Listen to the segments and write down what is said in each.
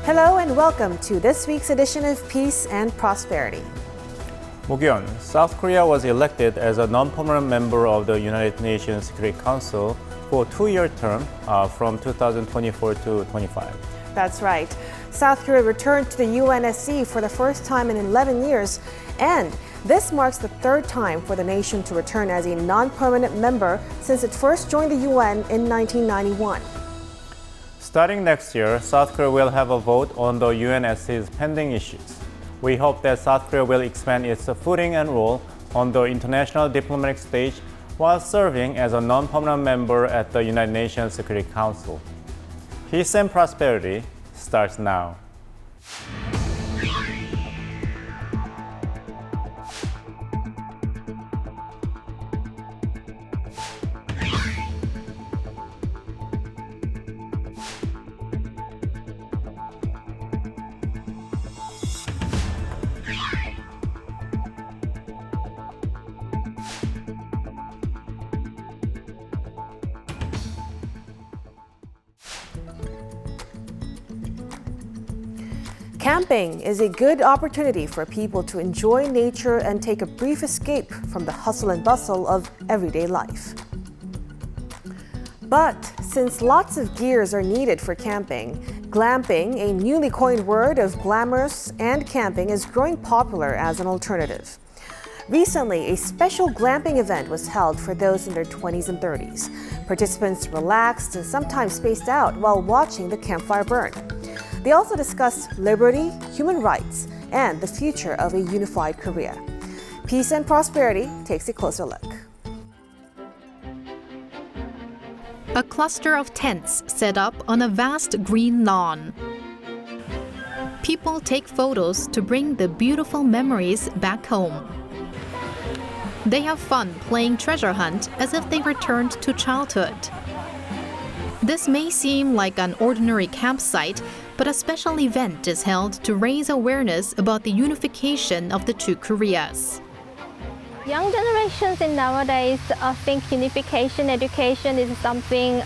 Hello and welcome to this week's edition of Peace and Prosperity. Mogyun, South Korea was elected as a non-permanent member of the United Nations Security Council for a two-year term from 2024 to 25. That's right. South Korea returned to the UNSC for the first time in 11 years, and this marks the third time for the nation to return as a non-permanent member since it first joined the UN in 1991. Starting next year, South Korea will have a vote on the UNSC's pending issues. We hope that South Korea will expand its footing and role on the international diplomatic stage while serving as a non-permanent member at the United Nations Security Council. Peace and Prosperity starts now. Camping is a good opportunity for people to enjoy nature and take a brief escape from the hustle and bustle of everyday life. But since lots of gears are needed for camping, glamping, a newly coined word of glamorous and camping, is growing popular as an alternative. Recently, a special glamping event was held for those in their 20s and 30s. Participants relaxed and sometimes spaced out while watching the campfire burn. They also discussed liberty, human rights, and the future of a unified Korea. Peace and Prosperity takes a closer look. A cluster of tents set up on a vast green lawn. People take photos to bring the beautiful memories back home. They have fun playing treasure hunt as if they returned to childhood. This may seem like an ordinary campsite, but a special event is held to raise awareness about the unification of the two Koreas. Young generations in nowadays think unification education is something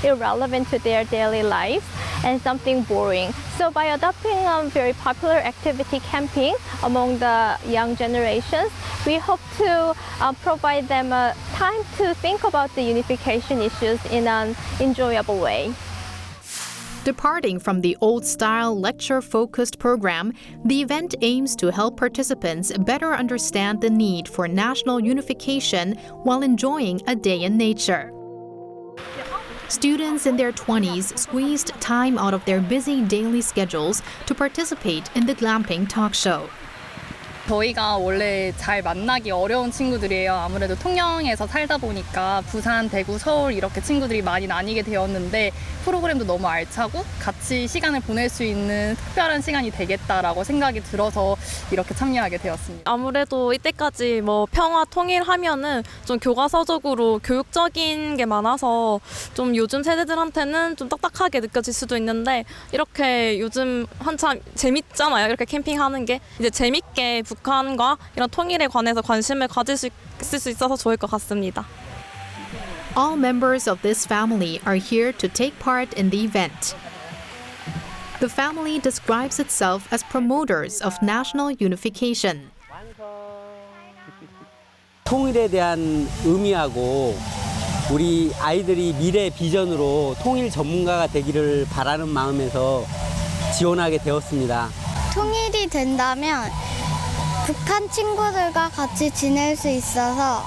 irrelevant to their daily life and something boring. So by adopting a very popular activity, camping, among the young generations, we hope to provide them time to think about the unification issues in an enjoyable way. Departing from the old-style lecture-focused program, the event aims to help participants better understand the need for national unification while enjoying a day in nature. Students in their 20s squeezed time out of their busy daily schedules to participate in the glamping talk show. 저희가 원래 잘 만나기 어려운 친구들이에요. 아무래도 통영에서 살다 보니까 부산, 대구, 서울 이렇게 친구들이 많이 나뉘게 되었는데 프로그램도 너무 알차고 같이 시간을 보낼 수 있는 특별한 시간이 되겠다라고 생각이 들어서 이렇게 참여하게 되었습니다. 아무래도 이때까지 평화 통일하면은 좀 교과서적으로 교육적인 게 많아서 좀 요즘 세대들한테는 좀 딱딱하게 느껴질 수도 있는데 이렇게 요즘 한참 재밌잖아요. 이렇게 캠핑하는 게 이제 재밌게 북한과 이런 통일에 관해서 관심을 가질 수 있어서 좋을 것 같습니다. All members of this family are here to take part in the event. The family describes itself as promoters of national unification. 통일에 대한 의미하고 우리 아이들이 미래 비전으로 통일 전문가가 되기를 바라는 마음에서 지원하게 되었습니다. 통일이 된다면 북한 친구들과 같이 지낼 수 있어서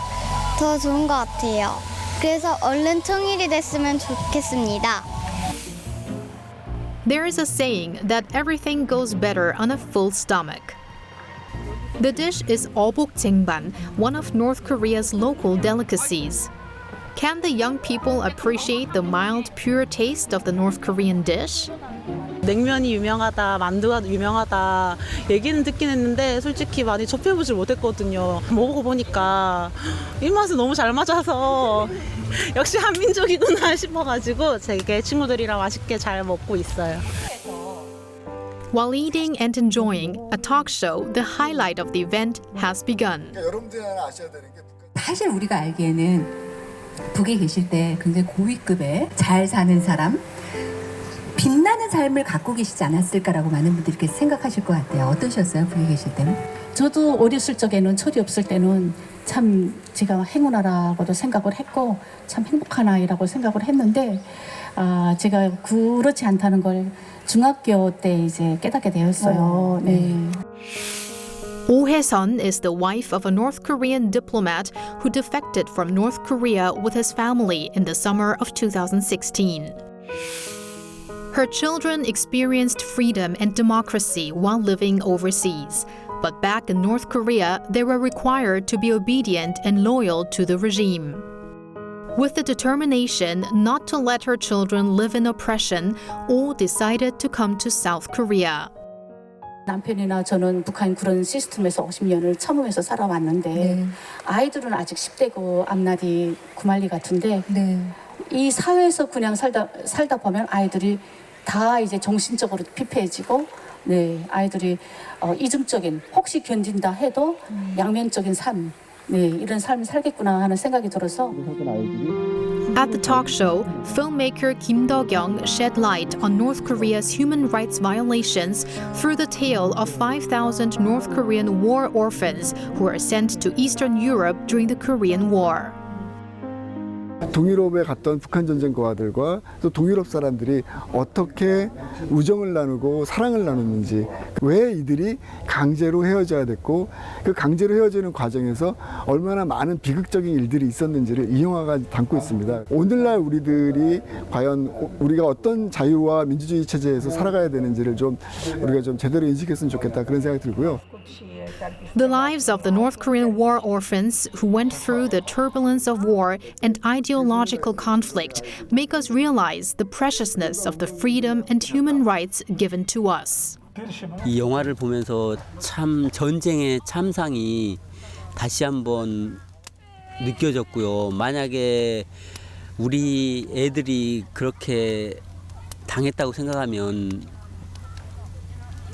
더 좋은 것 같아요. 그래서 얼른 통일이 됐으면 좋겠습니다. There is a saying that everything goes better on a full stomach. The dish is obokjengban, one of North Korea's local delicacies. Can the young people appreciate the mild, pure taste of the North Korean dish? 냉면이 유명하다, 만두가 유명하다 얘기는 듣긴 했는데 솔직히 많이 접해보질 못했거든요. 먹어보니까 입맛이 너무 잘 맞아서 역시 한민족이구나 싶어가지고 제게 친구들이랑 맛있게 잘 먹고 있어요. While eating and enjoying a talk show, the highlight of the event has begun. 사실 우리가 알기에는 북에 계실 때 굉장히 고위급의 잘 사는 사람, 빛나는 편안한 삶을 갖고 계시지 않았을까라고 많은 분들이 이렇게 생각하실 것 같아요. 어떠셨어요? 북에 계실 때는? 저도 어렸을 적에는 철이 없을 때는 참 제가 행운아라고도 생각을 했고 참 행복한 아이라고 생각을 했는데 제가 그렇지 않다는 걸 중학교 때 이제 깨닫게 되었어요. 네. Oh Hae-sun is the wife of a North Korean diplomat who defected from North Korea with his family in the summer of 2016. Her children experienced freedom and democracy while living overseas. But back in North Korea, they were required to be obedient and loyal to the regime. With the determination not to let her children live in oppression, Oh decided to come to South Korea. 남편이나 저는 북한 그런 시스템에서 50년을 참으면서 살아왔는데 아이들은 아직 10대고 앞날이 구말리 같은데 이 사회에서 그냥 살다 보면 아이들이 다 이제 정신적으로 피폐해지고 아이들이 이중적인 혹시 견딘다 해도 양면적인 삶 이런 삶을 살겠구나 하는 생각이 들어서 At the talk show, filmmaker Kim Do-kyung shed light on North Korea's human rights violations through the tale of 5,000 North Korean war orphans who were sent to Eastern Europe during the Korean War. 동유럽에 갔던 북한 전쟁고아들과 또 동유럽 사람들이 어떻게 우정을 나누고 사랑을 나눴는지, 왜 이들이 강제로 헤어져야 됐고 그 강제로 헤어지는 과정에서 얼마나 많은 비극적인 일들이 있었는지를 이 영화가 담고 있습니다. 오늘날 우리들이 과연 우리가 어떤 자유와 민주주의 체제에서 살아가야 되는지를 우리가 좀 제대로 인식했으면 좋겠다, 그런 생각이 들고요. The lives of the North Korean war orphans who went through the turbulence of war and ideological conflict make us realize the preciousness of the freedom and human rights given to us. 이 영화를 보면서 참 전쟁의 참상이 다시 한번 느껴졌고요. 만약에 우리 애들이 그렇게 당했다고 생각하면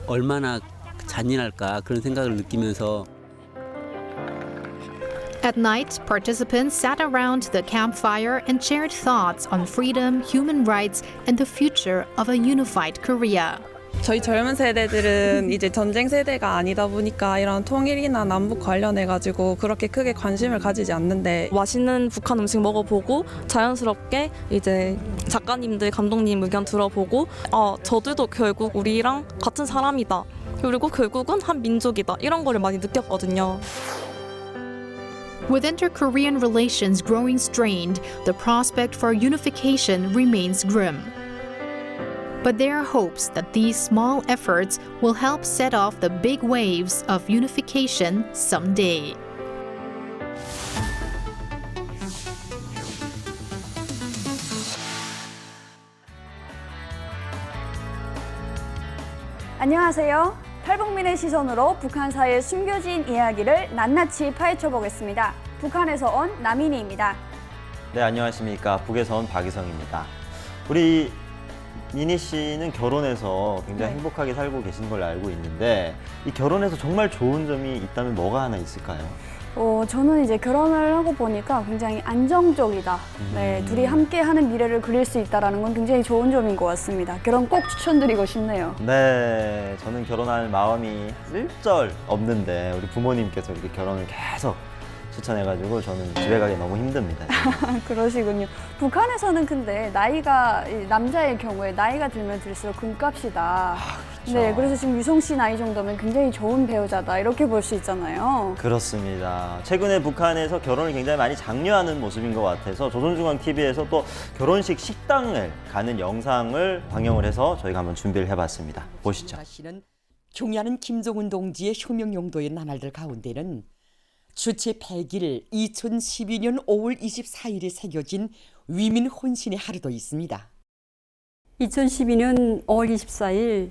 얼마나 잔인할까, 그런 생각을 느끼면서. At night, participants sat around the campfire and shared thoughts on freedom, human rights, and the future of a unified Korea. 저희 젊은 세대들은 이제 전쟁 세대가 아니다 보니까 이런 통일이나 남북 관련해가지고 그렇게 크게 관심을 가지지 않는데 맛있는 북한 음식 먹어보고 자연스럽게 이제 작가님들, 감독님 의견 들어보고 저들도 결국 우리랑 같은 사람이다. 그리고 결국은 한 민족이다. 이런 거를 많이 느꼈거든요. With inter-Korean relations growing strained, the prospect for unification remains grim. But there are hopes that these small efforts will help set off the big waves of unification someday. 안녕하세요. 탈북민의 시선으로 북한 사이의 숨겨진 이야기를 낱낱이 파헤쳐 보겠습니다. 북한에서 온 남인희입니다. 네, 안녕하십니까. 북에서 온 박희성입니다. 우리 민희 씨는 결혼해서 굉장히 행복하게 살고 계신 걸로 알고 있는데, 이 결혼해서 정말 좋은 점이 있다면 뭐가 하나 있을까요? 저는 이제 결혼을 하고 보니까 굉장히 안정적이다. 둘이 함께 하는 미래를 그릴 수 있다는 건 굉장히 좋은 점인 것 같습니다. 결혼 꼭 추천드리고 싶네요. 네, 저는 결혼할 마음이 일절 없는데 우리 부모님께서 이렇게 결혼을 계속 추천해가지고 저는 집에 가기 너무 힘듭니다. 그러시군요. 북한에서는 근데 나이가, 남자의 경우에 나이가 들면 들수록 금값이다. 그렇죠. 네, 그래서 지금 유성 씨 나이 정도면 굉장히 좋은 배우자다, 이렇게 볼 수 있잖아요. 그렇습니다. 최근에 북한에서 결혼을 굉장히 많이 장려하는 모습인 것 같아서 조선중앙TV에서 또 결혼식 식당을 가는 영상을 방영을 해서 저희가 한번 준비를 해봤습니다. 보시죠. 경의하는 김정은 동지의 효명 용도의 나날들 가운데는 주체 100일 2012년 5월 24일에 새겨진 위민 혼신의 하루도 있습니다. 2012년 5월 24일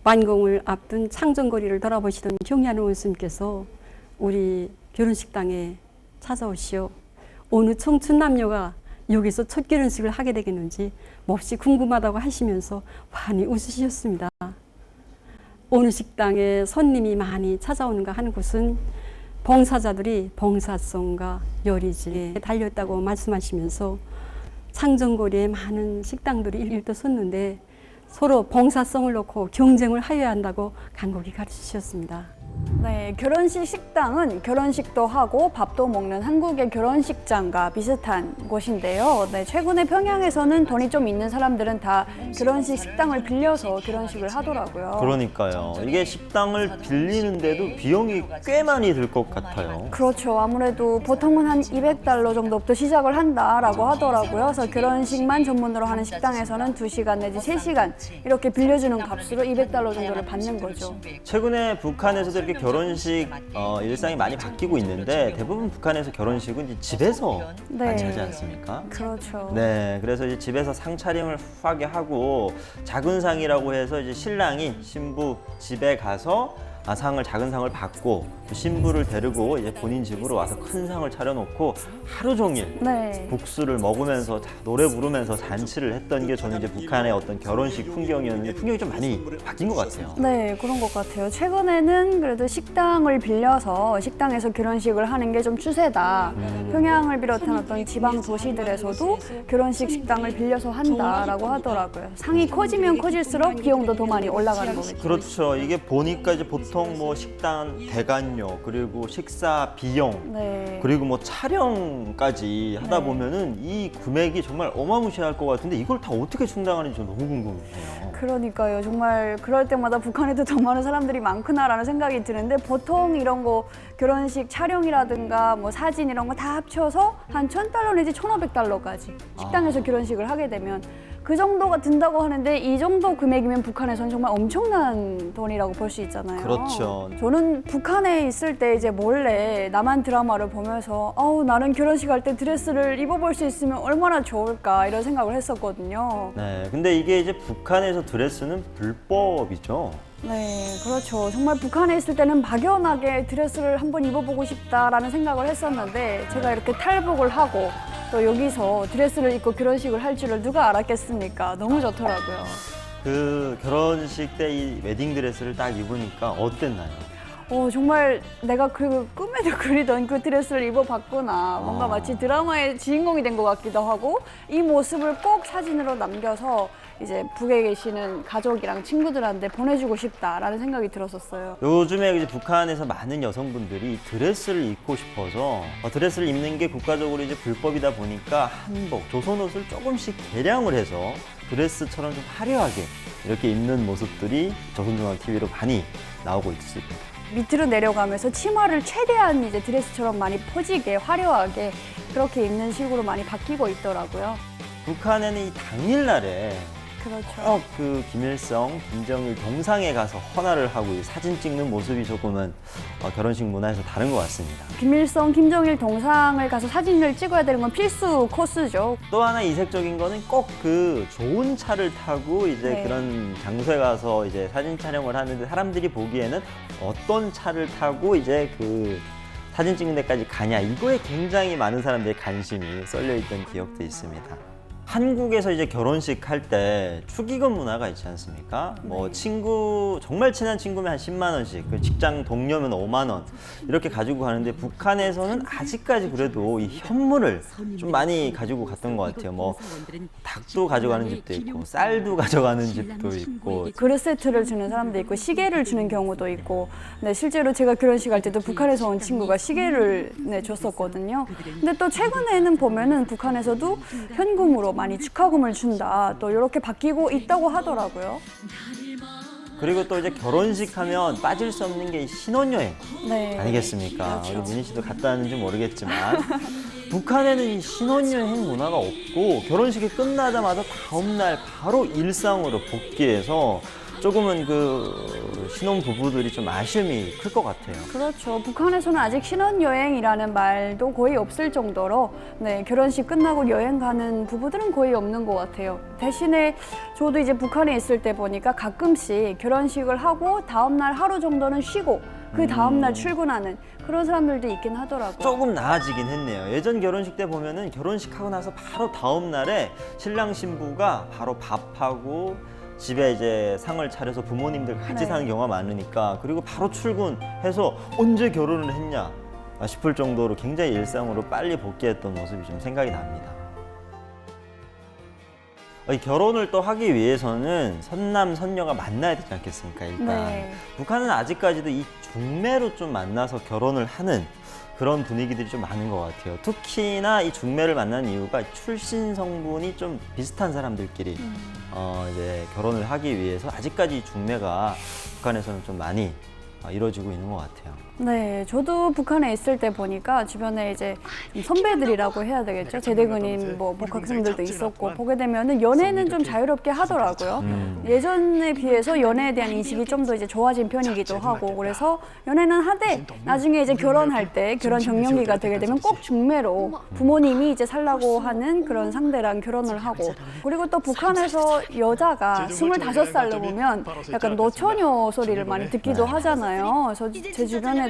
완공을 앞둔 창정거리를 돌아보시던 경의하는 원수님께서 우리 결혼식당에 찾아오시오. 어느 청춘 남녀가 여기서 첫 결혼식을 하게 되겠는지 몹시 궁금하다고 하시면서 환히 웃으셨습니다. 어느 식당에 손님이 많이 찾아오는가 하는 곳은 봉사자들이 봉사성과 요리질에 달렸다고 말씀하시면서 창정거리에 많은 식당들이 일떠섰는데 서로 봉사성을 놓고 경쟁을 하여야 한다고 강국이 가르치셨습니다. 네, 결혼식 식당은 결혼식도 하고 밥도 먹는 한국의 결혼식장과 비슷한 곳인데요. 네, 최근에 평양에서는 돈이 좀 있는 사람들은 다 결혼식 식당을 빌려서 결혼식을 하더라고요. 그러니까요. 이게 식당을 빌리는데도 비용이 꽤 많이 들 것 같아요. 그렇죠. 아무래도 보통은 한 $200 정도부터 시작을 한다라고 하더라고요. 그래서 결혼식만 전문으로 하는 식당에서는 2시간 내지 3시간 이렇게 빌려주는 값으로 $200 정도를 받는 거죠. 최근에 북한에서도 이렇게 결혼식 일상이 많이 바뀌고 있는데 대부분 북한에서 결혼식은 이제 집에서 많이 하지 않습니까? 그렇죠. 네, 그래서 이제 집에서 상 차림을 후하게 하고 작은 상이라고 해서 이제 신랑이 신부 집에 가서 상을 작은 상을 받고 신부를 데리고 이제 본인 집으로 와서 큰 상을 차려놓고 하루 종일 네. 국수를 먹으면서 노래 부르면서 잔치를 했던 게 저는 이제 북한의 어떤 결혼식 풍경이었는데 풍경이 좀 많이 바뀐 것 같아요. 네, 그런 것 같아요. 최근에는 그래도 식당을 빌려서 식당에서 결혼식을 하는 게 좀 추세다. 평양을 비롯한 어떤 지방 도시들에서도 결혼식 식당을 빌려서 한다라고 하더라고요. 상이 커지면 커질수록 비용도 더 많이 올라가는 거겠죠. 그렇죠. 이게 보니까 이제 보통 뭐 식당 대관료 그리고 식사 비용 네. 그리고 뭐 촬영까지 하다 보면은 이 금액이 정말 어마무시할 것 같은데 이걸 다 어떻게 충당하는지 저 너무 궁금해요. 그러니까요. 정말 그럴 때마다 북한에도 더 많은 사람들이 많구나라는 생각이 드는데 보통 이런 거 결혼식 촬영이라든가 뭐 사진 이런 거 다 합쳐서 한 $1,000 내지 $1,500까지 식당에서 결혼식을 하게 되면 그 정도가 든다고 하는데 이 정도 금액이면 북한에서는 정말 엄청난 돈이라고 볼 수 있잖아요. 그렇죠. 저는 북한에 있을 때 이제 몰래 남한 드라마를 보면서 나는 결혼식 할 때 드레스를 입어볼 수 있으면 얼마나 좋을까 이런 생각을 했었거든요. 네, 근데 이게 이제 북한에서 드레스는 불법이죠. 네, 그렇죠. 정말 북한에 있을 때는 막연하게 드레스를 한번 입어보고 싶다라는 생각을 했었는데 제가 이렇게 탈북을 하고 또 여기서 드레스를 입고 결혼식을 할 줄을 누가 알았겠습니까? 너무 좋더라고요. 그 결혼식 때 이 웨딩 드레스를 딱 입으니까 어땠나요? 정말 내가 그 꿈에도 그리던 그 드레스를 입어봤구나. 뭔가 마치 드라마의 주인공이 된 것 같기도 하고 이 모습을 꼭 사진으로 남겨서 이제 북에 계시는 가족이랑 친구들한테 보내주고 싶다라는 생각이 들었었어요. 요즘에 이제 북한에서 많은 여성분들이 드레스를 입고 싶어서 드레스를 입는 게 국가적으로 이제 불법이다 보니까 한복, 조선옷을 조금씩 개량을 해서 드레스처럼 좀 화려하게 이렇게 입는 모습들이 조선중앙TV로 많이 나오고 있습니다. 밑으로 내려가면서 치마를 최대한 이제 드레스처럼 많이 퍼지게 화려하게 그렇게 입는 식으로 많이 바뀌고 있더라고요. 북한에는 이 당일날에 그렇죠. 그 김일성, 김정일 동상에 가서 헌화를 하고 사진 찍는 모습이 조금은 결혼식 문화에서 다른 것 같습니다. 김일성, 김정일 동상을 가서 사진을 찍어야 되는 건 필수 코스죠. 또 하나 이색적인 거는 꼭 그 좋은 차를 타고 이제 그런 장소에 가서 이제 사진 촬영을 하는데 사람들이 보기에는 어떤 차를 타고 이제 그 사진 찍는 데까지 가냐 이거에 굉장히 많은 사람들의 관심이 쏠려 있던 기억도 있습니다. 한국에서 이제 결혼식 할 때 축의금 문화가 있지 않습니까? 뭐 친구 정말 친한 친구면 한 10만 원씩, 그 직장 동료면 5만 원 이렇게 가지고 가는데 북한에서는 아직까지 그래도 이 현물을 좀 많이 가지고 갔던 것 같아요. 뭐 닭도 가져가는 집도 있고 쌀도 가져가는 집도 있고 그릇 세트를 주는 사람도 있고 시계를 주는 경우도 있고 네, 실제로 제가 결혼식 할 때도 북한에서 온 친구가 시계를 줬었거든요. 근데 또 최근에는 보면은 북한에서도 현금으로 많이 축하금을 준다. 또 이렇게 바뀌고 있다고 하더라고요. 그리고 또 이제 결혼식 하면 빠질 수 없는 게 신혼여행 아니겠습니까? 그렇죠. 우리 민희 씨도 갔다 왔는지 모르겠지만 북한에는 이 신혼여행 문화가 없고 결혼식이 끝나자마자 다음날 바로 일상으로 복귀해서 조금은 그 신혼부부들이 좀 아쉬움이 클 것 같아요. 그렇죠. 북한에서는 아직 신혼여행이라는 말도 거의 없을 정도로 결혼식 끝나고 여행 가는 부부들은 거의 없는 것 같아요. 대신에 저도 이제 북한에 있을 때 보니까 가끔씩 결혼식을 하고 다음날 하루 정도는 쉬고 그 다음날 출근하는 그런 사람들도 있긴 하더라고요. 조금 나아지긴 했네요. 예전 결혼식 때 보면은 결혼식 하고 나서 바로 다음날에 신랑 신부가 바로 밥하고 집에 이제 상을 차려서 부모님들 같이 사는 경우가 많으니까 그리고 바로 출근해서 언제 결혼을 했냐 싶을 정도로 굉장히 일상으로 빨리 복귀했던 모습이 좀 생각이 납니다. 이 결혼을 또 하기 위해서는 선남 선녀가 만나야 되지 않겠습니까? 일단 네. 북한은 아직까지도 이 중매로 좀 만나서 결혼을 하는 그런 분위기들이 좀 많은 것 같아요. 특히나 이 중매를 만나는 이유가 출신 성분이 좀 비슷한 사람들끼리 이제 결혼을 하기 위해서 아직까지 이 중매가 북한에서는 좀 많이 이루어지고 있는 것 같아요. 네, 저도 북한에 있을 때 보니까 주변에 이제 좀 선배들이라고 해야 되겠죠. 제대군인 뭐 복학생들도 있었고 보게 되면은 연애는 좀 자유롭게 하더라고요. 예전에 비해서 연애에 대한 인식이 좀 더 이제 좋아진 편이기도 하고 그래서 연애는 하되 나중에 이제 결혼할 때 결혼 정년기가 되게 되면 꼭 중매로 부모님이 이제 살라고 하는 그런 상대랑 결혼을 하고 그리고 또 북한에서 여자가 25살 넘으면 약간 노처녀 소리를 많이 듣기도 하잖아요. 그래서 제 주변에도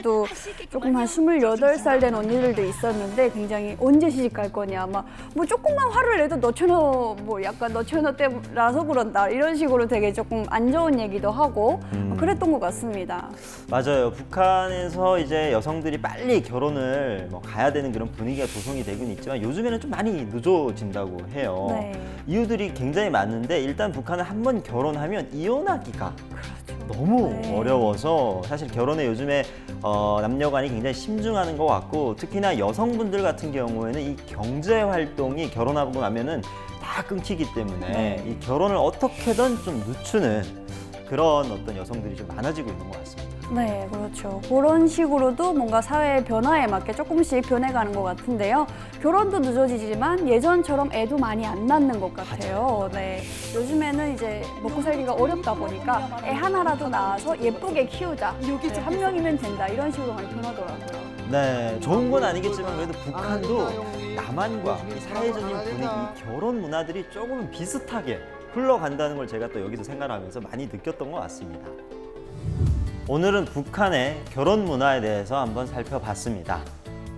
조금 한 28살 된 언니들도 있었는데 굉장히 언제 시집 갈 거냐 막 뭐 조금만 화를 내도 너처녀 뭐 약간 너처녀 때라서 그런다 이런 식으로 되게 조금 안 좋은 얘기도 하고 그랬던 것 같습니다. 맞아요. 북한에서 이제 여성들이 빨리 결혼을 가야 되는 그런 분위기가 조성이 되긴 있지만 요즘에는 좀 많이 늦어진다고 해요. 네. 이유들이 굉장히 많은데 일단 북한은 한 번 결혼하면 이혼하기가 너무 어려워서 사실 결혼에 요즘에 남녀간이 굉장히 심중하는 것 같고 특히나 여성분들 같은 경우에는 이 경제 활동이 결혼하고 나면은 다 끊기기 때문에 이 결혼을 어떻게든 좀 늦추는 그런 어떤 여성들이 좀 많아지고 있는 것 같습니다. 네, 그렇죠. 그런 식으로도 뭔가 사회의 변화에 맞게 조금씩 변해가는 것 같은데요. 결혼도 늦어지지만 예전처럼 애도 많이 안 낳는 것 같아요. 네, 요즘에는 이제 먹고 살기가 어렵다 보니까 애 하나라도 낳아서 예쁘게 키우자. 네, 한 명이면 된다. 이런 식으로 많이 변하더라고요. 네, 좋은 건 아니겠지만 그래도 북한도 남한과 이 사회적인 분위기, 이 결혼 문화들이 조금은 비슷하게 흘러간다는 걸 제가 또 여기서 생활하면서 많이 느꼈던 것 같습니다. 오늘은 북한의 결혼 문화에 대해서 한번 살펴봤습니다.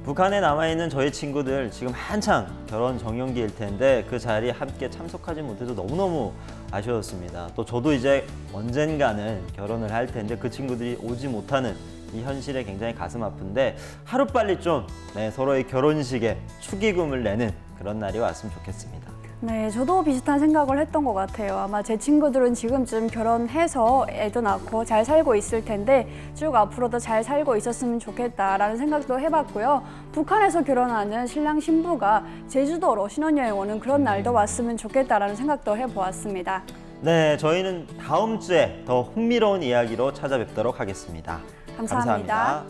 북한에 남아있는 저희 친구들 지금 한창 결혼 정년기일 텐데 그 자리에 함께 참석하지 못해서 너무너무 아쉬웠습니다. 또 저도 이제 언젠가는 결혼을 할 텐데 그 친구들이 오지 못하는 이 현실에 굉장히 가슴 아픈데 하루빨리 좀 서로의 결혼식에 축의금을 내는 그런 날이 왔으면 좋겠습니다. 네, 저도 비슷한 생각을 했던 것 같아요. 아마 제 친구들은 지금쯤 결혼해서 애도 낳고 잘 살고 있을 텐데 쭉 앞으로도 잘 살고 있었으면 좋겠다라는 생각도 해봤고요. 북한에서 결혼하는 신랑 신부가 제주도로 신혼여행 오는 그런 날도 왔으면 좋겠다라는 생각도 해보았습니다. 네, 저희는 다음 주에 더 흥미로운 이야기로 찾아뵙도록 하겠습니다. 감사합니다.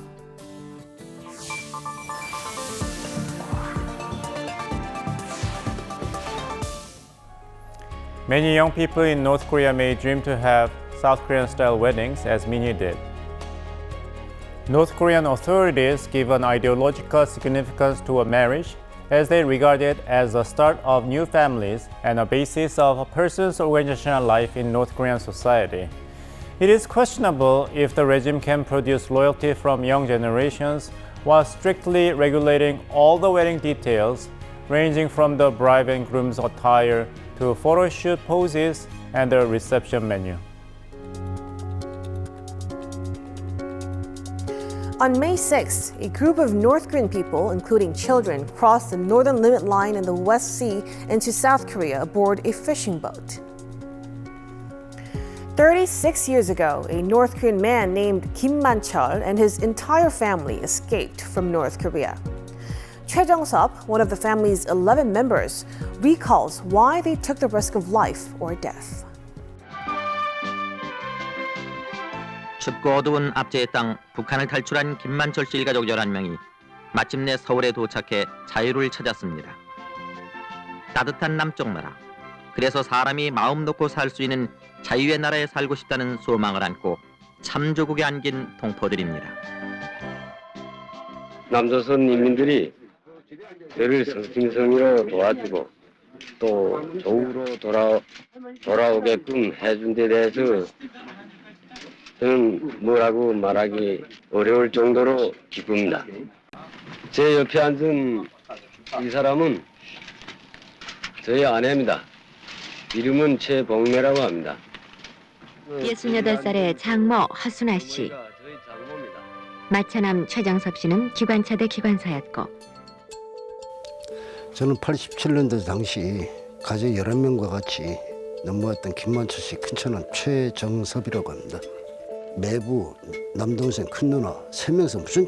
Many young people in North Korea may dream to have South Korean-style weddings as Minnie did. North Korean authorities give an ideological significance to a marriage as they regard it as the start of new families and a basis of a person's organizational life in North Korean society. It is questionable if the regime can produce loyalty from young generations while strictly regulating all the wedding details, ranging from the bride and groom's attire to photo shoot poses and the reception menu. On May 6th, a group of North Korean people, including children, crossed the northern limit line in the West Sea into South Korea aboard a fishing boat. 36 years ago, a North Korean man named Kim Man-chul and his entire family escaped from North Korea. Choi Jung-sup, one of the family's 11 members, recalls why they took the risk of life or death. 춥고 어두운 압제의 땅 북한을 탈출한 김만철 씨 일가족 11명이 마침내 서울에 도착해 자유를 찾았습니다. 따뜻한 남쪽 나라, 그래서 사람이 마음 놓고 살 수 있는 자유의 나라에 살고 싶다는 소망을 안고 참조국에 안긴 동포들입니다. 남조선 인민들이 저를 성심성의로 도와주고 또 조국으로 돌아오게끔 해준 데 대해서 저는 뭐라고 말하기 어려울 정도로 기쁩니다. 제 옆에 앉은 이 사람은 저희 아내입니다. 이름은 최복매라고 합니다. 68살의 장모 허순아 씨. 마차남 최정섭 씨는 기관차대 기관사였고 저는 87년도 당시 가족 11명과 같이 넘어왔던 김만철 씨 큰처는 최정섭이라고 합니다. 매부, 남동생, 큰누나 3명서 무슨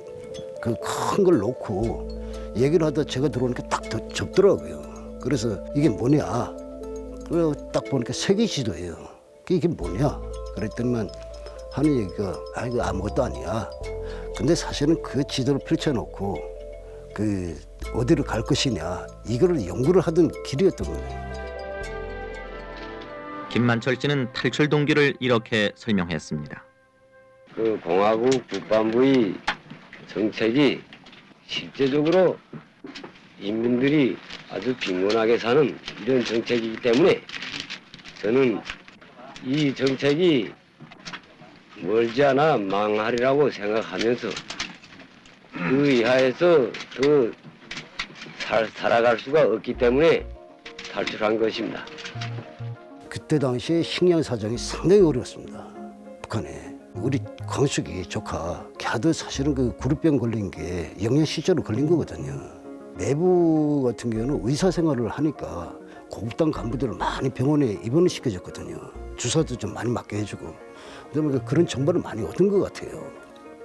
그 큰 걸 놓고 얘기를 하다 제가 들어오니까 딱 접더라고요. 그래서 이게 뭐냐? 그래서 딱 보니까 세계 지도예요. 이게 뭐냐? 그랬더니만 하는 얘기가 이거 아무것도 아니야. 근데 사실은 그 지도를 펼쳐놓고 그 어디로 갈 것이냐 이거를 연구를 하던 길이었던 거예요. 김만철 씨는 탈출 동기를 이렇게 설명했습니다. 그 공화국 국방부의 정책이 실제적으로 인민들이 아주 빈곤하게 사는 이런 정책이기 때문에 저는 이 정책이 멀지 않아 망하리라고 생각하면서 그 이하에서 살아갈 수가 없기 때문에 탈출한 것입니다. 그때 당시에 식량 사정이 상당히 어려웠습니다. 북한에 우리 광숙이 조카 걔도 사실은 그 구루병 걸린 게 영양실조로 걸린 거거든요. 내부 같은 경우는 의사 생활을 하니까 고급당 간부들을 많이 병원에 입원을 시켜줬거든요. 주사도 좀 많이 맞게 해주고 그다음에 그런 정보를 많이 얻은 것 같아요.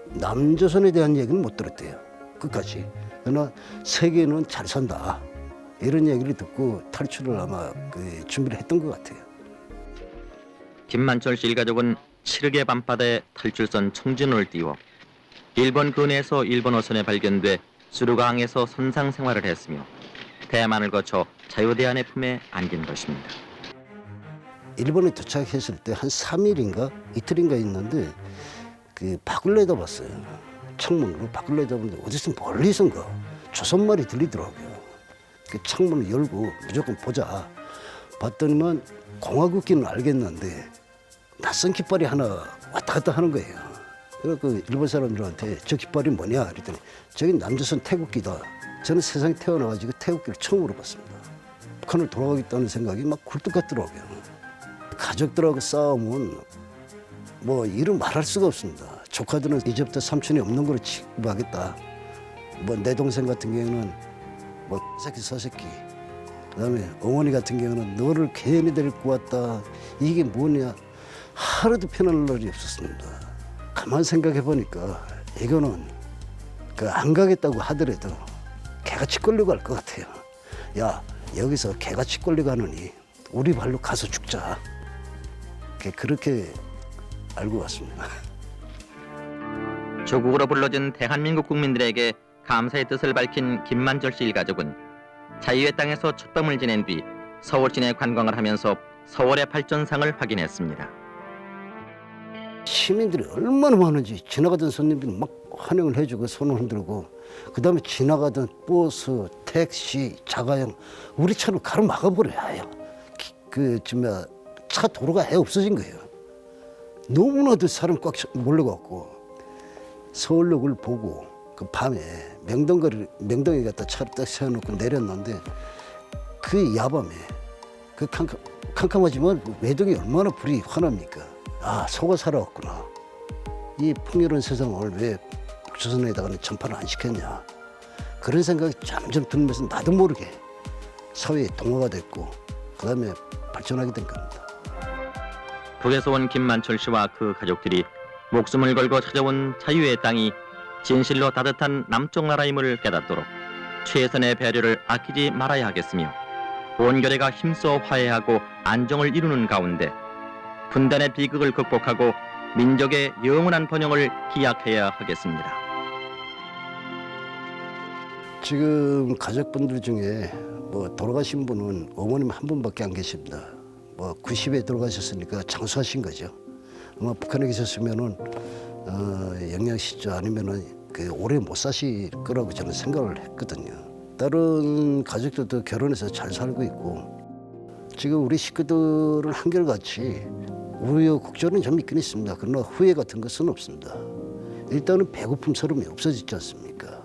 남조선에 대한 얘기는 못 들었대요. 끝까지. 그러나 세계는 잘 산다. 이런 얘기를 듣고 탈출을 아마 준비를 했던 것 같아요. 김만철 씨 일가족은 7흑의 밤바다에 탈출선 청진호를 띄워 일본 근해에서 일본 어선에 발견돼 수루강에서 선상 생활을 했으며 대만을 거쳐 자유대한의 품에 안긴 것입니다. 일본에 도착했을 때 한 3일인가 이틀인가 있는데 그 밖을 내다봤어요. 창문으로 밖을 내다봤는데 어디서 멀리선가 조선말이 들리더라고요. 그 창문을 열고 무조건 보자. 봤더니만 공화국기는 알겠는데 낯선 깃발이 하나 왔다 갔다 하는 거예요. 그래서 그 일본 사람들한테 저 깃발이 뭐냐 그랬더니 저기 남조선 태국기다. 저는 세상에 태어나가지고 태국기를 처음으로 봤습니다. 북한을 돌아가겠다는 생각이 막 굴뚝 같더라고요. 가족들하고 싸우면 뭐 이루 말할 수가 없습니다. 조카들은 이제부터 삼촌이 없는 거로 취급하겠다. 뭐 내 동생 같은 경우는 뭐 새끼 서새끼. 그다음에 어머니 같은 경우는 너를 괜히 데리고 왔다. 이게 뭐냐. 하루도 편할 날이 없었습니다. 가만 생각해 보니까 이거는 안 가겠다고 하더라도 개같이 끌려고 할 것 같아요. 야 여기서 개같이 끌려가느니 우리 발로 가서 죽자. 그렇게 알고 왔습니다. 조국으로 불러준 대한민국 국민들에게 감사의 뜻을 밝힌 김만철 씨 일가족은 자유의 땅에서 첫밤을 지낸 뒤 서울 시내 관광을 하면서 서울의 발전상을 확인했습니다. 시민들이 얼마나 많은지 지나가던 손님들이 막 환영을 해주고 손을 흔들고 그다음에 지나가던 버스, 택시, 자가용 우리 차로 가로막아버려야 해요. 차 도로가 아예 없어진 거예요. 너무나도 사람 꽉 몰려갖고 서울역을 보고 그 밤에 명동에 갖다 차를 딱 세워놓고 내렸는데 그 야밤에 그 캄캄하지만 외동이 얼마나 불이 환합니까? 아 속아 살아왔구나. 이 풍요로운 세상을 왜 북조선에다가는 전파를 안 시켰냐. 그런 생각이 점점 들면서 나도 모르게 사회에 동화가 됐고 그다음에 발전하게 된 겁니다. 북에서 온 김만철 씨와 그 가족들이 목숨을 걸고 찾아온 자유의 땅이 진실로 따뜻한 남쪽 나라임을 깨닫도록 최선의 배려를 아끼지 말아야 하겠으며 온결애가 힘써 화해하고 안정을 이루는 가운데 분단의 비극을 극복하고 민족의 영원한 번영을 기약해야 하겠습니다. 지금 가족분들 중에 뭐 돌아가신 분은 어머님 한 분밖에 안 계십니다. 뭐 90에 돌아가셨으니까 장수하신 거죠. 아마 북한에 계셨으면은 영양실조 아니면은 오래 못 사실 거라고 저는 생각을 했거든요. 다른 가족들도 결혼해서 잘 살고 있고 지금 우리 식구들은 한결같이 우여곡절은 좀 있긴 있습니다. 그러나 후회 같은 것은 없습니다. 일단은 배고픔스러움이 없어지지 않습니까?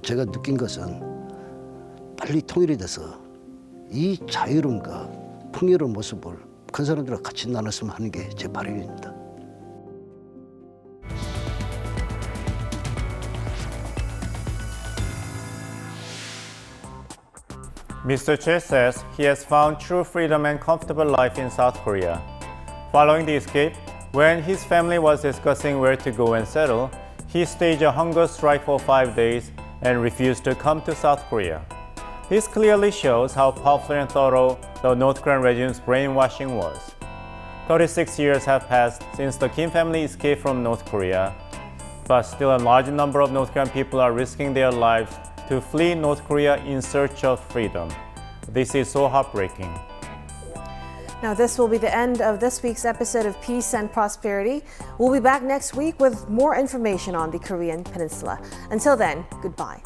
제가 느낀 것은 빨리 통일이 돼서 이 자유로움과 풍요로운 모습을 북한 사람들과 같이 나눴으면 하는 게 제 바람입니다. Mr. Choi says he has found true freedom and comfortable life in South Korea. Following the escape, when his family was discussing where to go and settle, he staged a hunger strike for 5 days and refused to come to South Korea. This clearly shows how powerful and thorough the North Korean regime's brainwashing was. 36 years have passed since the Kim family escaped from North Korea, but still a large number of North Korean people are risking their lives to flee North Korea in search of freedom. This is so heartbreaking. Now, this will be the end of this week's episode of Peace and Prosperity. We'll be back next week with more information on the Korean Peninsula. Until then, goodbye.